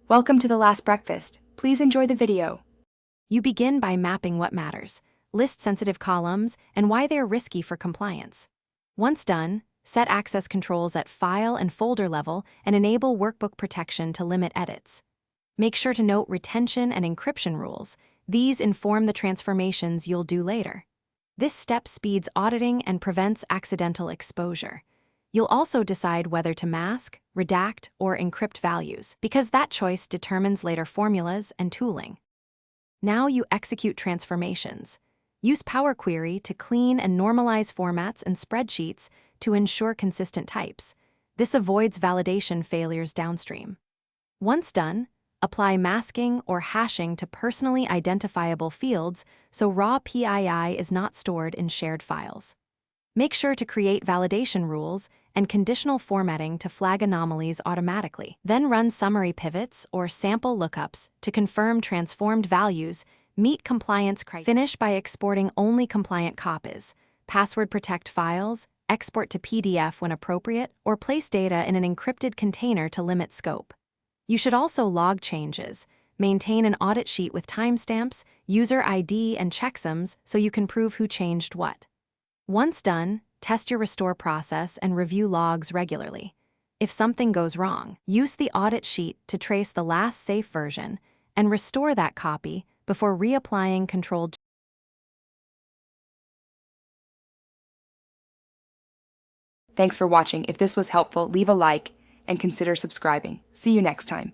Welcome to the last breakfast. Please enjoy the video. You begin by mapping what matters, list sensitive columns, and why they're risky for compliance. Once done, set access controls at file and folder level and enable workbook protection to limit edits. Make sure to note retention and encryption rules. These inform the transformations you'll do later. This step speeds auditing and prevents accidental exposure. You'll also decide whether to mask, redact, or encrypt values, because that choice determines later formulas and tooling. Now you execute transformations. Use Power Query to clean and normalize formats and spreadsheets to ensure consistent types. This avoids validation failures downstream. Once done, apply masking or hashing to personally identifiable fields so raw PII is not stored in shared files. Make sure to create validation rules and conditional formatting to flag anomalies automatically. Then run summary pivots or sample lookups to confirm transformed values meet compliance criteria. Finish by exporting only compliant copies, password protect files, export to PDF when appropriate, or place data in an encrypted container to limit scope. You should also log changes, maintain an audit sheet with timestamps, user ID, and checksums so you can prove who changed what. Once done, test your restore process and review logs regularly. If something goes wrong, use the audit sheet to trace the last safe version and restore that copy before reapplying controlled. Thanks for watching. If this was helpful, leave a like and consider subscribing. See you next time.